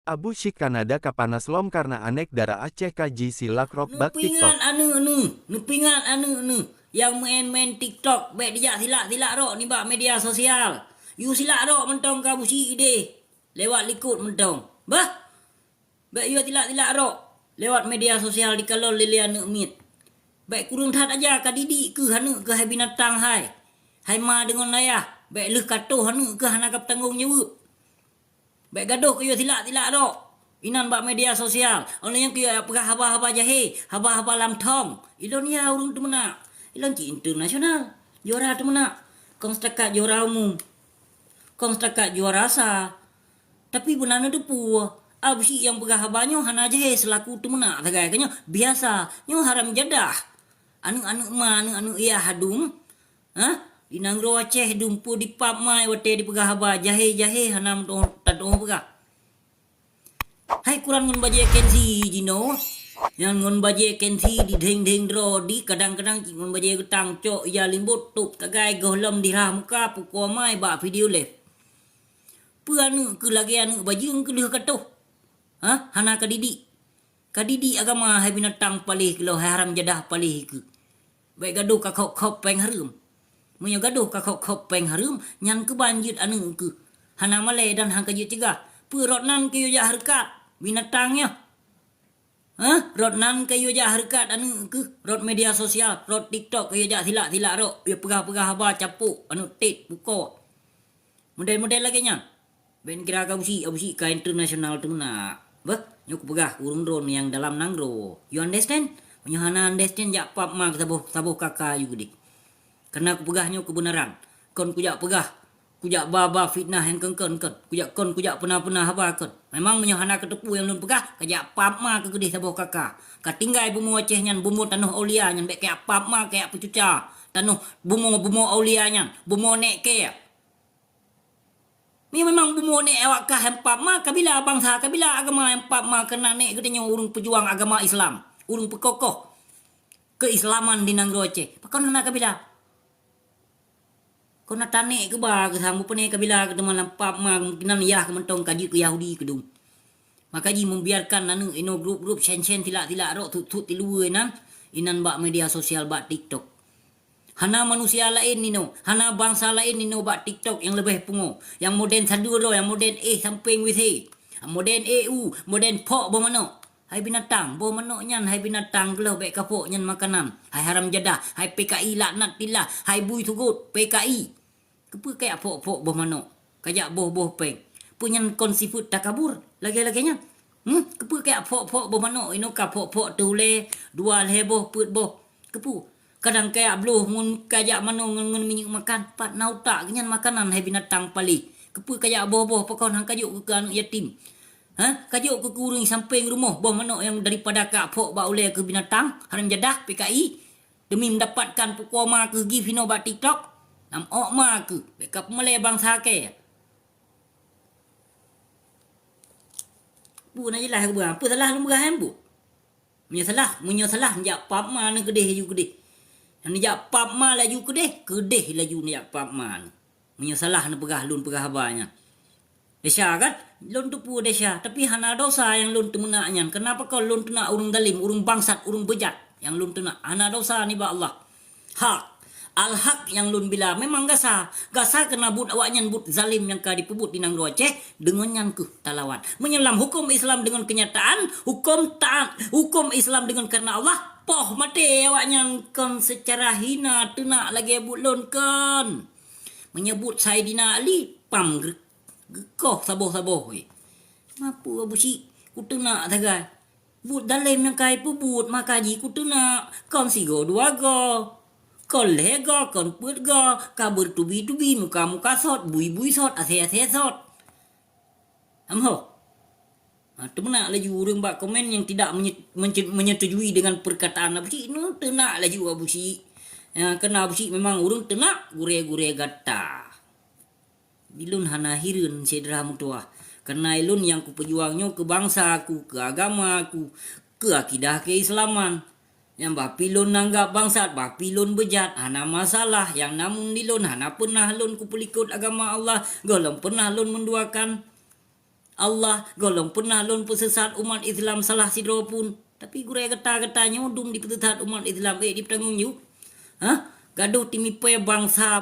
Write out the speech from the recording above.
Abu Syik Kanada kapanas lom karena anek darah Aceh kaji silak rock Nu bak TikTok. pingat nu pingat yang main-main TikTok, baik dia silak rok ni bak media sosial. You silak rok mentong ka busi ide. Lewat likut mentong. Bah, baik you silak rok lewat media sosial di kalau lilian nu mit. Baik kurung tat aja ka didik ke hanu ke hai binatang hai. Hai ma dengan ayah, baik leh katuh hanu ke hana kap tanggung jawab. Baik gaduh ke you silak rok. Inan bak media sosial. Oleh yang kaya pegah haba-haba jahe, haba-haba lam tong. Ilon ya urung tu mana. Ilon ci internasional. Juara tu mana. Kong setakat juara umum. Kong setakat juara asa. Tapi benana tu pu. Absi yang pegah habanyo hana jahe selaku tu mana. Tagai kanyo biasa. Nyo haram jadah. Anu ma anu iya hadum. Ha? Di Nanggro Aceh dumpu di pap mai wate di pegah haba jahe hanam tu tadong pegah. Hai kurang ngon baje kensi jino. Yang ngon baje kensi di deng dro di kadang-kadang ngon baje getang cok ya limbut tup tagai gohlom di rah muka puko mai ba video le. Puanu ke lagi anu bajung ke leh katuh. Ha? Hana kadidi. Kadidi agama hai binatang palih ke lo haram jadah palih ke. Baik gaduh ka kop peng harum. Munyo gaduh ka kop peng harum nyan ke banjit anu ke. Hana malai dan hang kajit cegah. Rotnan kayo ja harkat binatangnya. Rotnan kayo ja harkat anu ke rot media sosial, rot TikTok kayo ja silak rot. Ya pegah haba capuk anu tit buko. Model lagi nya. Ben kira ka busi ka internasional tu na. Bah, nyok pegah urung drone yang dalam Nanggro. You understand? Menyahana understand ja pap mak sabuh kakak juga dik. Karena aku pegahnya kebenaran. Kon kujak pegah kujak baba fitnah yang kengken kujak pernah haba kon memang menyohana ketepu yang lun pegah kajak pap ma ke gedih sabuh kakak katinggai bumu Aceh nyan bumu tanuh aulia nyan bek kayak pap ma kayak pecuca tanuh bumu aulia nyan bumu nek ke ni memang bumu nek awak kah yang pap ma kabila bangsa kabila agama yang pap ma kena nek gedenya urung pejuang agama Islam urung pekokoh keislaman di Nanggro Aceh pakon hana kabila. Kau nak tanik ke bah ke sanggup pene kabila ke teman lampap ma kemungkinan yah ke mentong kaji ke Yahudi ke dum. Maka ji membiarkan anu ino grup sen tilak rok tut tilu inan bak media sosial bak TikTok. Hana manusia lain nino, hana bangsa lain nino bak TikTok yang lebih pungo. Yang moden saduro, yang moden samping with he. Moden EU, moden pok bo mano. Hai binatang, bo mano nyan hai binatang gelah bek kapok nyan makanan. Hai haram jadah, hai PKI laknat pillah, hai bui tugut PKI. Kepa kayak pok bo mano. Kajak boh peng. Punyan konsifut takabur lagi-laginya. Kepa kayak pok bo mano ino ka pok tu le dua le boh put boh. Kepu kadang kayak bloh ngun kajak mano ngun minyak makan pat nauta kenyan makanan hai binatang pali. Kepa kayak boh pokon hang kajuk ke anak yatim. Kajuk ke kurung samping rumah boh mano yang daripada kak pok ba oleh ke binatang haram jadah PKI demi mendapatkan pukoma ke give hino ba TikTok nam ok ma ke bekap mele bangsa ke bu na jelah ke apa salah lu berah bu menyesalah jak pap ma ne gedeh ju gedeh yang jak pap ma laju kedeh laju ni jak pap ma menyesalah ne pegah lun pegah habanya Desya kan? Lun tu pu desya. Tapi hana dosa yang lun tu menaknya. Kenapa kau lun tu nak urung dalim, urung bangsat, urung bejat. Yang lun tu nak. Hana dosa ni ba Allah. Hak. Al-haq yang lun bila. Memang gasa. Gasa kena but awaknya but zalim yang ka dipebut di Nanggro Aceh. Dengan yang ke talawan. Menyelam hukum Islam dengan kenyataan. Hukum taat. Hukum Islam dengan karena Allah. Poh mati awaknya kon secara hina. Tu nak lagi but lun kon. Menyebut Saidina Ali. Pam Gekoh saboh we. Mapu abu si kutu nak tagai. But dalam yang kai pu but makaji kutu nak kon sigo dua go. Kon lega kon put go kabur tubi muka sot bui sot ase sot. Amho. Tu nak laju urang bak komen yang tidak menyetujui dengan perkataan abu si nu tenak laju abu si. Kena abu si memang urang tenak gure gata. Ilun hana hirun sedera mutua. Karena ilun yang ku pejuangnya ke bangsa aku, ke agama aku, ke akidah keislaman. Yang bapilun nanggap bangsat, bapilun bejat, hana masalah. Yang namun ilun hana pernah lun ku pelikut agama Allah, golong pernah lun menduakan Allah golong pernah lon pesesat umat Islam salah sidro pun. Tapi gure kata-kata nyodum di pesesat umat Islam di petanggung you. Gaduh timipai bangsa